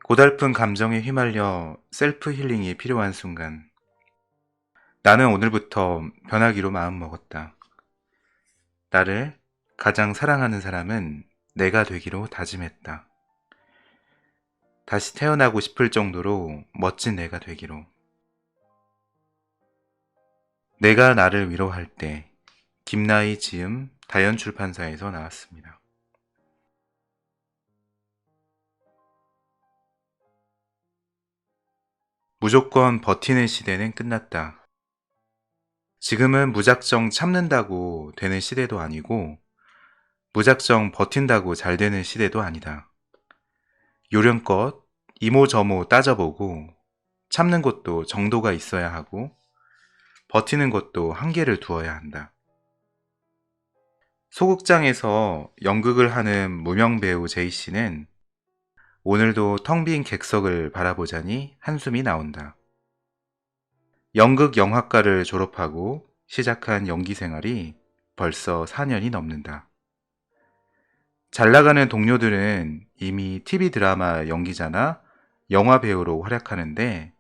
고달픈 감정에 휘말려 셀프 힐링이 필요한 순간, 나는 오늘부터 변하기로 마음먹었다. 나를 가장 사랑하는 사람은 내가 되기로 다짐했다. 다시 태어나고 싶을 정도로 멋진 내가 되기로. 내가 나를 위로할 때, 김나희 지음 다연출판사에서 나왔습니다. 무조건 버티는 시대는 끝났다. 지금은 무작정 참는다고 되는 시대도 아니고, 무작정 버틴다고 잘 되는 시대도 아니다. 요령껏 이모저모 따져보고, 참는 것도 정도가 있어야 하고, 버티는 것도 한계를 두어야 한다. 소극장에서 연극을 하는 무명 배우 제이씨는 오늘도 텅 빈 객석을 바라보자니 한숨이 나온다. 연극 영화과를 졸업하고 시작한 연기 생활이 벌써 4년이 넘는다. 잘 나가는 동료들은 이미 TV 드라마 연기자나 영화 배우로 활약하는데,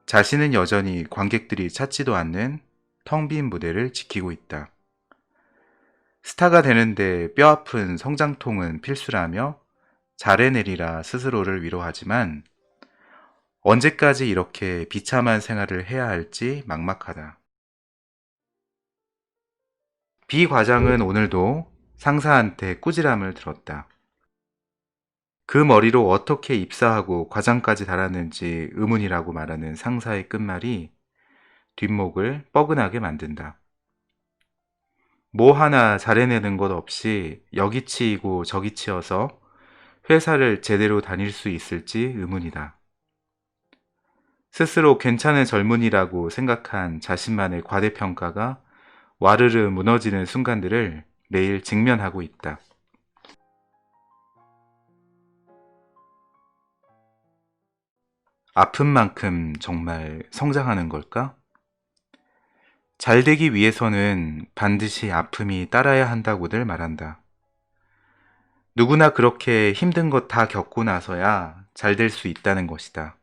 자신은 여전히 관객들이 찾지도 않는 텅 빈 무대를 지키고 있다. 스타가 되는데 뼈아픈 성장통은 필수라며 잘해내리라 스스로를 위로하지만, 언제까지 이렇게 비참한 생활을 해야 할지 막막하다. 비 과장은 오늘도 상사한테 꾸지람을 들었다. 그 머리로 어떻게 입사하고 과장까지 달았는지 의문이라고 말하는 상사의 끝말이 뒷목을 뻐근하게 만든다. 뭐 하나 잘해내는 것 없이 여기 치이고 저기 치여서 회사를 제대로 다닐 수 있을지 의문이다. 스스로 괜찮은 젊은이라고 생각한 자신만의 과대평가가 와르르 무너지는 순간들을 매일 직면하고 있다. 아픈 만큼 정말 성장하는 걸까? 잘 되기 위해서는 반드시 아픔이 따라야 한다고들 말한다. 누구나 그렇게 힘든 것 다 겪고 나서야 잘 될 수 있다는 것이다.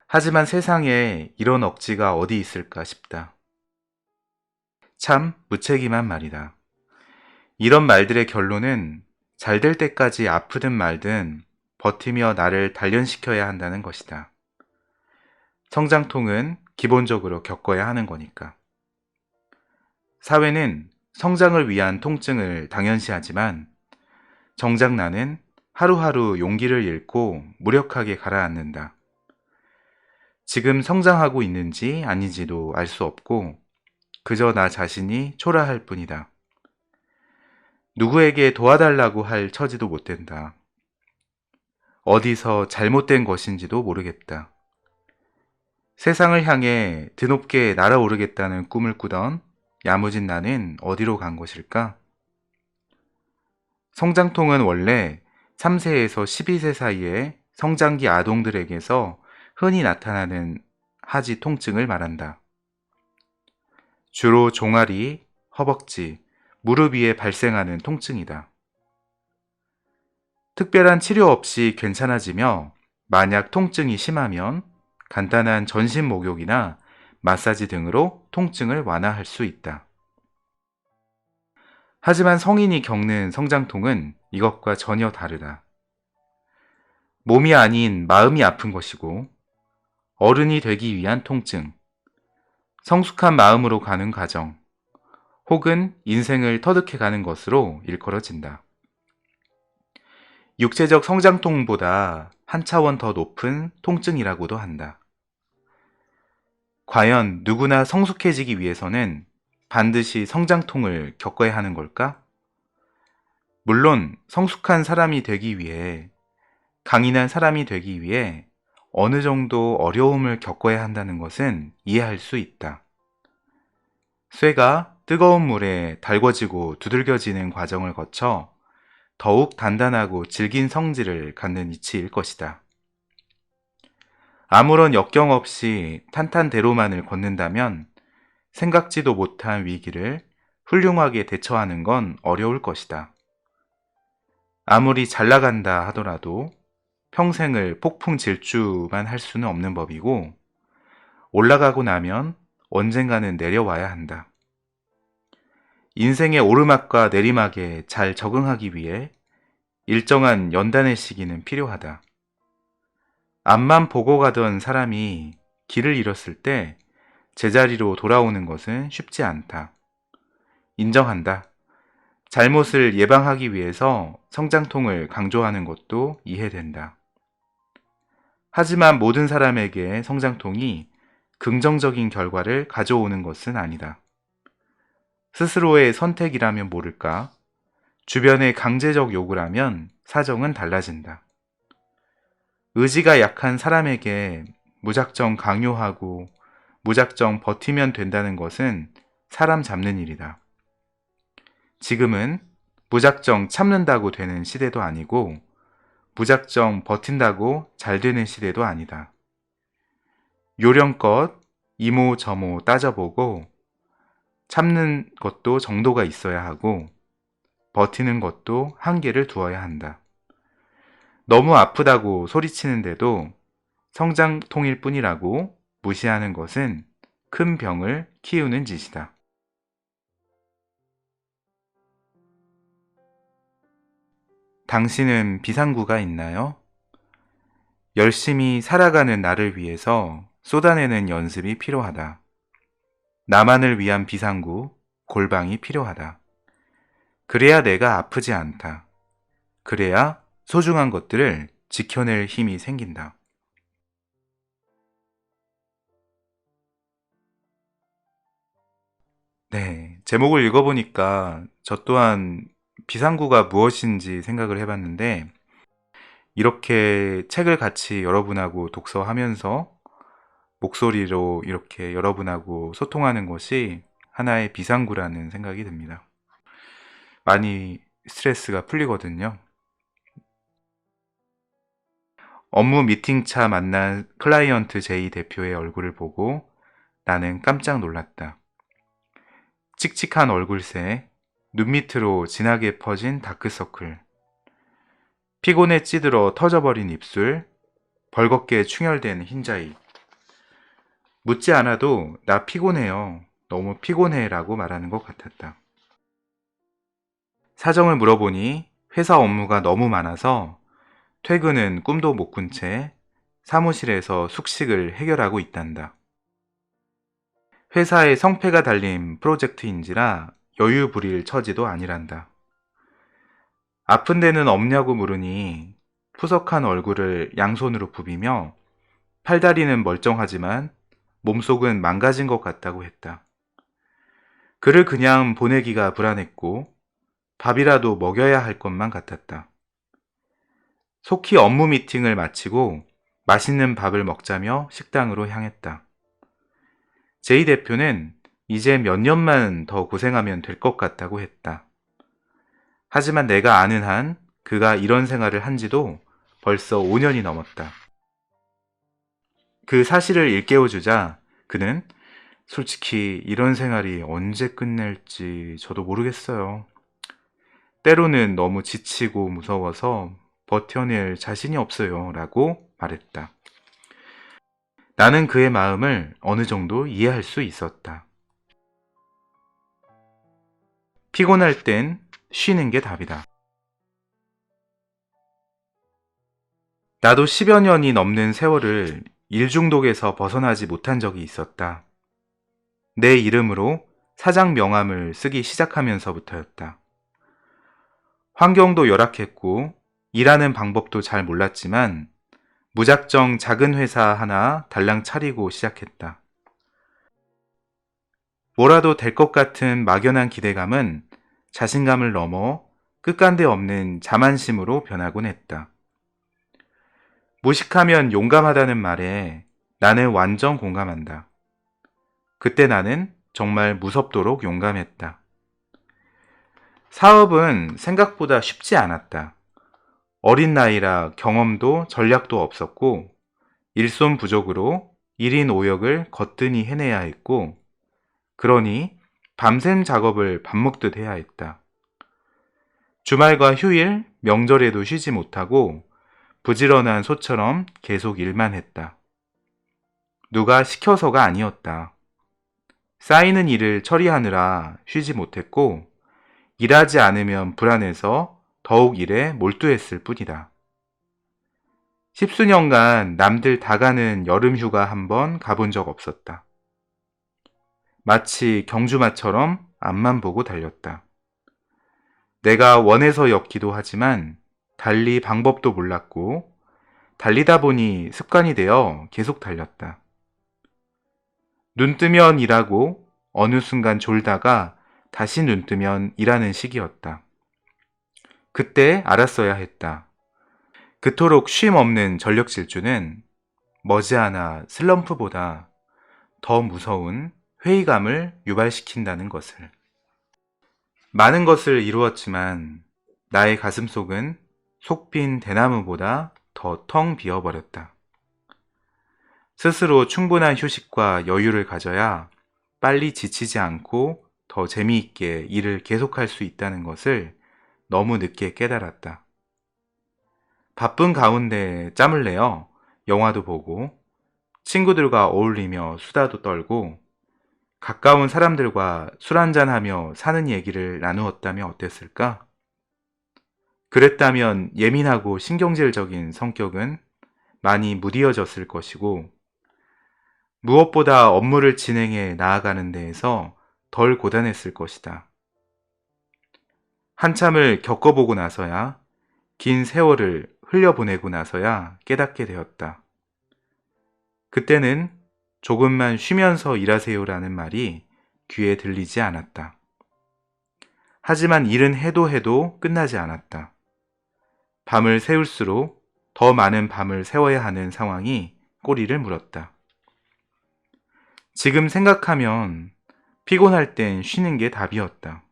하지만 세상에 이런 억지가 어디 있을까 싶다. 참 무책임한 말이다. 이런 말들의 결론은 잘 될 때까지 아프든 말든 버티며 나를 단련시켜야 한다는 것이다. 성장통은 기본적으로 겪어야 하는 거니까. 사회는 성장을 위한 통증을 당연시하지만, 정작 나는 하루하루 용기를 잃고 무력하게 가라앉는다. 지금 성장하고 있는지 아닌지도 알 수 없고, 그저 나 자신이 초라할 뿐이다. 누구에게 도와달라고 할 처지도 못 된다. 어디서 잘못된 것인지도 모르겠다. 세상을 향해 드높게 날아오르겠다는 꿈을 꾸던 야무진 나는 어디로 간 것일까? 성장통은 원래 3세에서 12세 사이에 성장기 아동들에게서 흔히 나타나는 하지 통증을 말한다. 주로 종아리, 허벅지, 무릎 위에 발생하는 통증이다. 특별한 치료 없이 괜찮아지며, 만약 통증이 심하면 간단한 전신 목욕이나 마사지 등으로 통증을 완화할 수 있다. 하지만 성인이 겪는 성장통은 이것과 전혀 다르다. 몸이 아닌 마음이 아픈 것이고, 어른이 되기 위한 통증, 성숙한 마음으로 가는 과정, 혹은 인생을 터득해 가는 것으로 일컬어진다. 육체적 성장통보다 한 차원 더 높은 통증이라고도 한다. 과연 누구나 성숙해지기 위해서는 반드시 성장통을 겪어야 하는 걸까? 물론 성숙한 사람이 되기 위해, 강인한 사람이 되기 위해 어느 정도 어려움을 겪어야 한다는 것은 이해할 수 있다. 쇠가 뜨거운 물에 달궈지고 두들겨지는 과정을 거쳐 더욱 단단하고 질긴 성질을 갖는 이치일 것이다. 아무런 역경 없이 탄탄대로만을 걷는다면 생각지도 못한 위기를 훌륭하게 대처하는 건 어려울 것이다. 아무리 잘 나간다 하더라도 평생을 폭풍 질주만 할 수는 없는 법이고, 올라가고 나면 언젠가는 내려와야 한다. 인생의 오르막과 내리막에 잘 적응하기 위해 일정한 연단의 시기는 필요하다. 앞만 보고 가던 사람이 길을 잃었을 때 제자리로 돌아오는 것은 쉽지 않다. 인정한다. 잘못을 예방하기 위해서 성장통을 강조하는 것도 이해된다. 하지만 모든 사람에게 성장통이 긍정적인 결과를 가져오는 것은 아니다. 스스로의 선택이라면 모를까? 주변의 강제적 요구라면 사정은 달라진다. 의지가 약한 사람에게 무작정 강요하고 무작정 버티면 된다는 것은 사람 잡는 일이다. 지금은 무작정 참는다고 되는 시대도 아니고 무작정 버틴다고 잘 되는 시대도 아니다. 요령껏 이모저모 따져보고 참는 것도 정도가 있어야 하고 버티는 것도 한계를 두어야 한다. 너무 아프다고 소리치는데도 성장통일 뿐이라고 무시하는 것은 큰 병을 키우는 짓이다. 당신은 비상구가 있나요? 열심히 살아가는 나를 위해서 쏟아내는 연습이 필요하다. 나만을 위한 비상구, 골방이 필요하다. 그래야 내가 아프지 않다. 그래야 소중한 것들을 지켜낼 힘이 생긴다. 네, 제목을 읽어보니까 저 또한 비상구가 무엇인지 생각을 해봤는데, 이렇게 책을 같이 여러분하고 독서하면서 목소리로 이렇게 여러분하고 소통하는 것이 하나의 비상구라는 생각이 듭니다. 많이 스트레스가 풀리거든요. 업무 미팅차 만난 클라이언트 J 대표의 얼굴을 보고 나는 깜짝 놀랐다. 칙칙한 얼굴색, 눈 밑으로 진하게 퍼진 다크서클, 피곤에 찌들어 터져버린 입술, 벌겋게 충혈된 흰자위. 묻지 않아도 나 피곤해요. 너무 피곤해 라고 말하는 것 같았다. 사정을 물어보니 회사 업무가 너무 많아서 퇴근은 꿈도 못 꾼 채 사무실에서 숙식을 해결하고 있단다. 회사의 성패가 달린 프로젝트인지라 여유 부릴 처지도 아니란다. 아픈 데는 없냐고 물으니 푸석한 얼굴을 양손으로 부비며 팔다리는 멀쩡하지만 몸속은 망가진 것 같다고 했다. 그를 그냥 보내기가 불안했고 밥이라도 먹여야 할 것만 같았다. 속히 업무 미팅을 마치고 맛있는 밥을 먹자며 식당으로 향했다. 제이 대표는 이제 몇 년만 더 고생하면 될 것 같다고 했다. 하지만 내가 아는 한 그가 이런 생활을 한 지도 벌써 5년이 넘었다. 그 사실을 일깨워주자 그는 솔직히 이런 생활이 언제 끝낼지 저도 모르겠어요. 때로는 너무 지치고 무서워서 버텨낼 자신이 없어요. 라고 말했다. 나는 그의 마음을 어느 정도 이해할 수 있었다. 피곤할 땐 쉬는 게 답이다. 나도 10여 년이 넘는 세월을 일 중독에서 벗어나지 못한 적이 있었다. 내 이름으로 사장 명함을 쓰기 시작하면서부터였다. 환경도 열악했고 일하는 방법도 잘 몰랐지만 무작정 작은 회사 하나 달랑 차리고 시작했다. 뭐라도 될 것 같은 막연한 기대감은 자신감을 넘어 끝간데 없는 자만심으로 변하곤 했다. 무식하면 용감하다는 말에 나는 완전 공감한다. 그때 나는 정말 무섭도록 용감했다. 사업은 생각보다 쉽지 않았다. 어린 나이라 경험도 전략도 없었고 일손 부족으로 1인 5역을 거뜬히 해내야 했고 그러니 밤샘 작업을 밥 먹듯 해야 했다. 주말과 휴일, 명절에도 쉬지 못하고 부지런한 소처럼 계속 일만 했다. 누가 시켜서가 아니었다. 쌓이는 일을 처리하느라 쉬지 못했고, 일하지 않으면 불안해서 더욱 일에 몰두했을 뿐이다. 10수년간 남들 다 가는 여름 휴가 한 번 가본 적 없었다. 마치 경주마처럼 앞만 보고 달렸다. 내가 원해서였기도 하지만 달리 방법도 몰랐고, 달리다 보니 습관이 되어 계속 달렸다. 눈 뜨면 일하고 어느 순간 졸다가 다시 눈 뜨면 일하는 시기였다. 그때 알았어야 했다. 그토록 쉼 없는 전력 질주는 머지않아 슬럼프보다 더 무서운 회의감을 유발시킨다는 것을. 많은 것을 이루었지만 나의 가슴속은 속빈 대나무보다 더 텅 비어버렸다. 스스로 충분한 휴식과 여유를 가져야 빨리 지치지 않고 더 재미있게 일을 계속할 수 있다는 것을 너무 늦게 깨달았다. 바쁜 가운데 짬을 내어 영화도 보고 친구들과 어울리며 수다도 떨고 가까운 사람들과 술 한잔하며 사는 얘기를 나누었다면 어땠을까? 그랬다면 예민하고 신경질적인 성격은 많이 무디어졌을 것이고, 무엇보다 업무를 진행해 나아가는 데에서 덜 고단했을 것이다. 한참을 겪어보고 나서야, 긴 세월을 흘려보내고 나서야 깨닫게 되었다. 그때는 조금만 쉬면서 일하세요라는 말이 귀에 들리지 않았다. 하지만 일은 해도 끝나지 않았다. 밤을 새울수록 더 많은 밤을 새워야 하는 상황이 꼬리를 물었다. 지금 생각하면 피곤할 땐 쉬는 게 답이었다.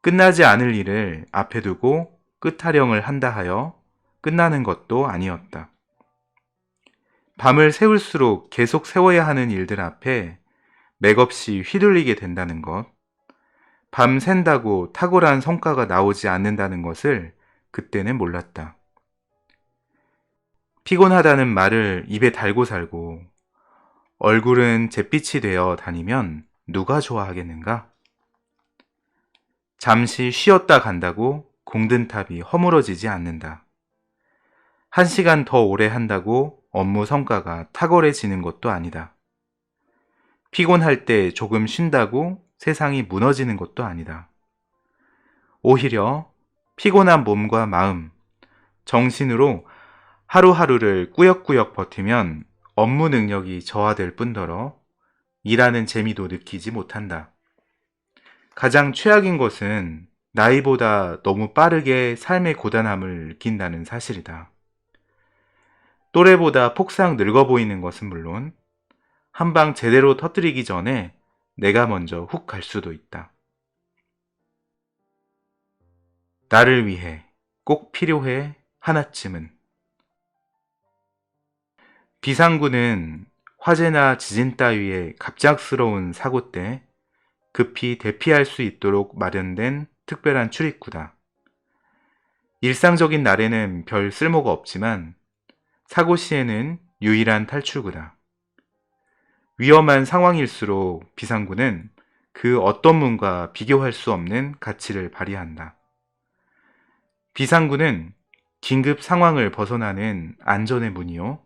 끝나지 않을 일을 앞에 두고 끝타령을 한다 하여 끝나는 것도 아니었다. 밤을 새울수록 계속 세워야 하는 일들 앞에 맥없이 휘둘리게 된다는 것, 밤 샌다고 탁월한 성과가 나오지 않는다는 것을 그때는 몰랐다. 피곤하다는 말을 입에 달고 살고 얼굴은 잿빛이 되어 다니면 누가 좋아하겠는가? 잠시 쉬었다 간다고 공든탑이 허물어지지 않는다. 1시간 더 오래 한다고 업무 성과가 탁월해지는 것도 아니다. 피곤할 때 조금 쉰다고 세상이 무너지는 것도 아니다. 오히려 피곤한 몸과 마음, 정신으로 하루하루를 꾸역꾸역 버티면 업무 능력이 저하될 뿐더러 일하는 재미도 느끼지 못한다. 가장 최악인 것은 나이보다 너무 빠르게 삶의 고단함을 느낀다는 사실이다. 또래보다 폭삭 늙어 보이는 것은 물론 한 방 제대로 터뜨리기 전에 내가 먼저 훅 갈 수도 있다. 나를 위해 꼭 필요해 하나쯤은. 비상구는 화재나 지진 따위의 갑작스러운 사고 때 급히 대피할 수 있도록 마련된 특별한 출입구다. 일상적인 날에는 별 쓸모가 없지만 사고 시에는 유일한 탈출구다. 위험한 상황일수록 비상구는 그 어떤 문과 비교할 수 없는 가치를 발휘한다. 비상구는 긴급 상황을 벗어나는 안전의 문이요,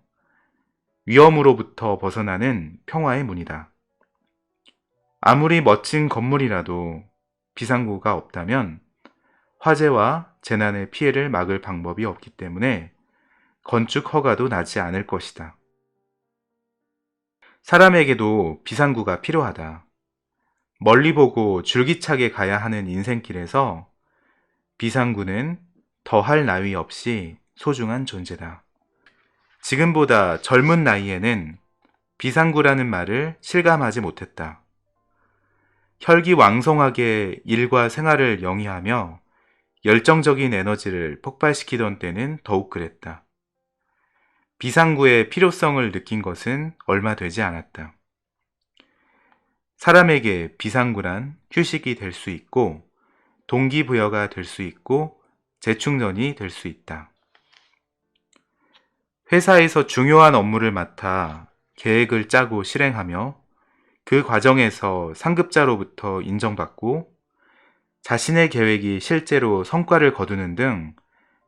위험으로부터 벗어나는 평화의 문이다. 아무리 멋진 건물이라도 비상구가 없다면 화재와 재난의 피해를 막을 방법이 없기 때문에 건축 허가도 나지 않을 것이다. 사람에게도 비상구가 필요하다. 멀리 보고 줄기차게 가야 하는 인생길에서 비상구는 더할 나위 없이 소중한 존재다. 지금보다 젊은 나이에는 비상구라는 말을 실감하지 못했다. 혈기왕성하게 일과 생활을 영위하며 열정적인 에너지를 폭발시키던 때는 더욱 그랬다. 비상구의 필요성을 느낀 것은 얼마 되지 않았다. 사람에게 비상구란 휴식이 될 수 있고 동기부여가 될 수 있고 재충전이 될 수 있다. 회사에서 중요한 업무를 맡아 계획을 짜고 실행하며 그 과정에서 상급자로부터 인정받고 자신의 계획이 실제로 성과를 거두는 등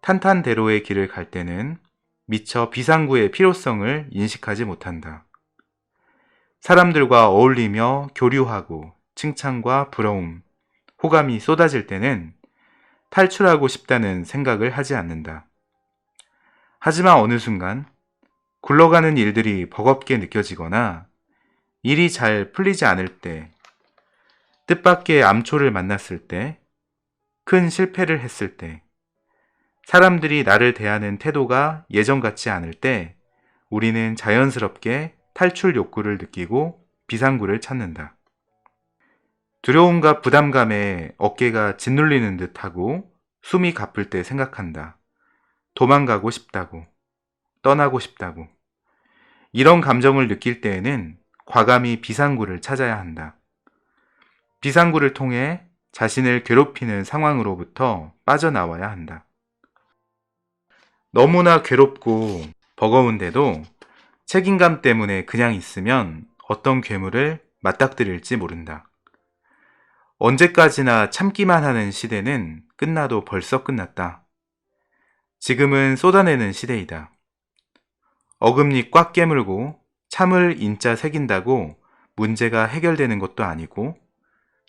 탄탄대로의 길을 갈 때는 미처 비상구의 필요성을 인식하지 못한다. 사람들과 어울리며 교류하고 칭찬과 부러움, 호감이 쏟아질 때는 탈출하고 싶다는 생각을 하지 않는다. 하지만 어느 순간 굴러가는 일들이 버겁게 느껴지거나 일이 잘 풀리지 않을 때, 뜻밖의 암초를 만났을 때, 큰 실패를 했을 때, 사람들이 나를 대하는 태도가 예전 같지 않을 때 우리는 자연스럽게 탈출 욕구를 느끼고 비상구를 찾는다. 두려움과 부담감에 어깨가 짓눌리는 듯하고 숨이 가쁠 때 생각한다. 도망가고 싶다고, 떠나고 싶다고. 이런 감정을 느낄 때에는 과감히 비상구를 찾아야 한다. 비상구를 통해 자신을 괴롭히는 상황으로부터 빠져나와야 한다. 너무나 괴롭고 버거운데도 책임감 때문에 그냥 있으면 어떤 괴물을 맞닥뜨릴지 모른다. 언제까지나 참기만 하는 시대는 끝나도 벌써 끝났다. 지금은 쏟아내는 시대이다. 어금니 꽉 깨물고 참을 인자 새긴다고 문제가 해결되는 것도 아니고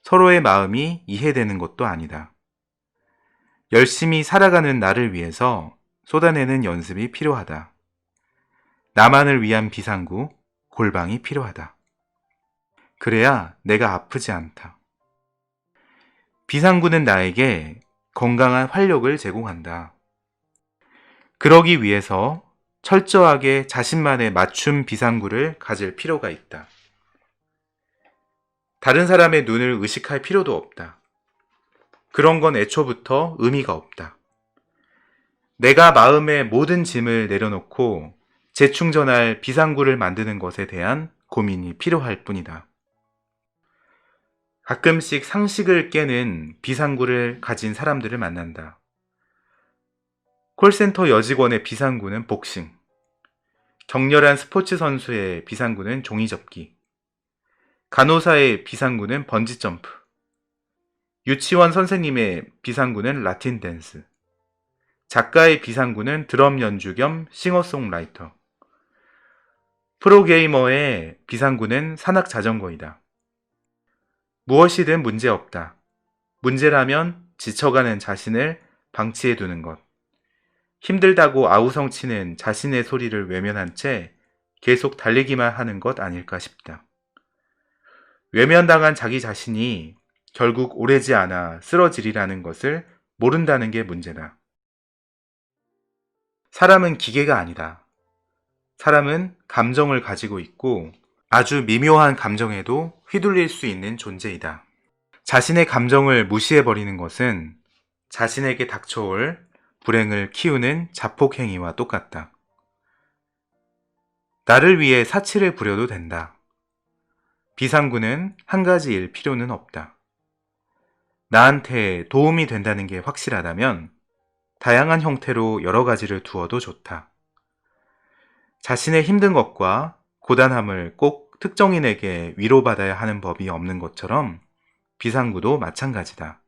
서로의 마음이 이해되는 것도 아니다. 열심히 살아가는 나를 위해서 쏟아내는 연습이 필요하다. 나만을 위한 비상구, 골방이 필요하다. 그래야 내가 아프지 않다. 비상구는 나에게 건강한 활력을 제공한다. 그러기 위해서 철저하게 자신만의 맞춤 비상구를 가질 필요가 있다. 다른 사람의 눈을 의식할 필요도 없다. 그런 건 애초부터 의미가 없다. 내가 마음의 모든 짐을 내려놓고 재충전할 비상구를 만드는 것에 대한 고민이 필요할 뿐이다. 가끔씩 상식을 깨는 비상구를 가진 사람들을 만난다. 콜센터 여직원의 비상구는 복싱, 격렬한 스포츠 선수의 비상구는 종이접기, 간호사의 비상구는 번지점프, 유치원 선생님의 비상구는 라틴 댄스, 작가의 비상구는 드럼 연주 겸 싱어송라이터, 프로게이머의 비상구는 산악 자전거이다. 무엇이든 문제없다. 문제라면 지쳐가는 자신을 방치해 두는 것. 힘들다고 아우성치는 자신의 소리를 외면한 채 계속 달리기만 하는 것 아닐까 싶다. 외면당한 자기 자신이 결국 오래지 않아 쓰러지리라는 것을 모른다는 게 문제다. 사람은 기계가 아니다. 사람은 감정을 가지고 있고 아주 미묘한 감정에도 휘둘릴 수 있는 존재이다. 자신의 감정을 무시해버리는 것은 자신에게 닥쳐올 불행을 키우는 자폭행위와 똑같다. 나를 위해 사치를 부려도 된다. 비상구는 한 가지일 필요는 없다. 나한테 도움이 된다는 게 확실하다면 다양한 형태로 여러 가지를 두어도 좋다. 자신의 힘든 것과 고단함을 꼭 특정인에게 위로받아야 하는 법이 없는 것처럼 비상구도 마찬가지다.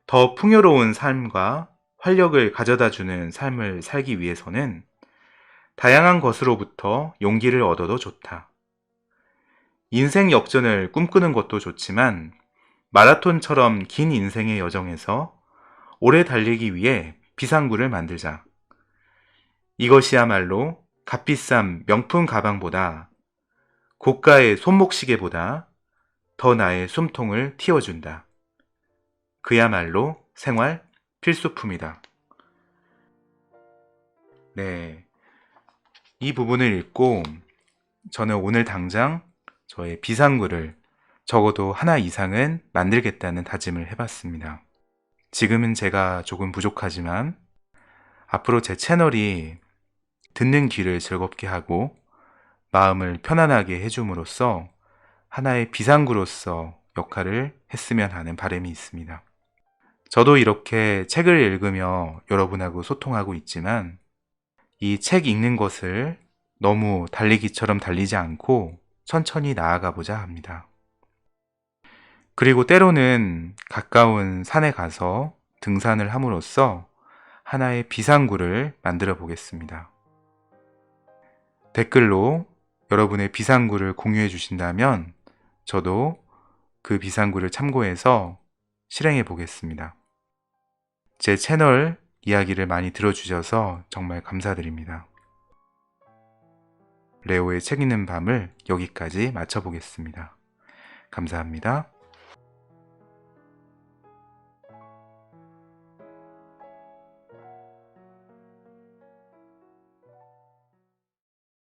더 풍요로운 삶과 활력을 가져다주는 삶을 살기 위해서는 다양한 것으로부터 용기를 얻어도 좋다. 인생 역전을 꿈꾸는 것도 좋지만 마라톤처럼 긴 인생의 여정에서 오래 달리기 위해 비상구를 만들자. 이것이야말로 값비싼 명품 가방보다 고가의 손목시계보다 더 나의 숨통을 틔워준다. 그야말로 생활 필수품이다. 네, 이 부분을 읽고 저는 오늘 당장 저의 비상구를 적어도 하나 이상은 만들겠다는 다짐을 해봤습니다. 지금은 제가 조금 부족하지만 앞으로 제 채널이 듣는 귀를 즐겁게 하고 마음을 편안하게 해줌으로써 하나의 비상구로서 역할을 했으면 하는 바람이 있습니다. 저도 이렇게 책을 읽으며 여러분하고 소통하고 있지만 이 책 읽는 것을 너무 달리기처럼 달리지 않고 천천히 나아가 보자 합니다. 그리고 때로는 가까운 산에 가서 등산을 함으로써 하나의 비상구를 만들어 보겠습니다. 댓글로 여러분의 비상구를 공유해 주신다면 저도 그 비상구를 참고해서 실행해 보겠습니다. 제 채널 이야기를 많이 들어주셔서 정말 감사드립니다. 레오의 책 읽는 밤을 여기까지 마쳐보겠습니다. 감사합니다.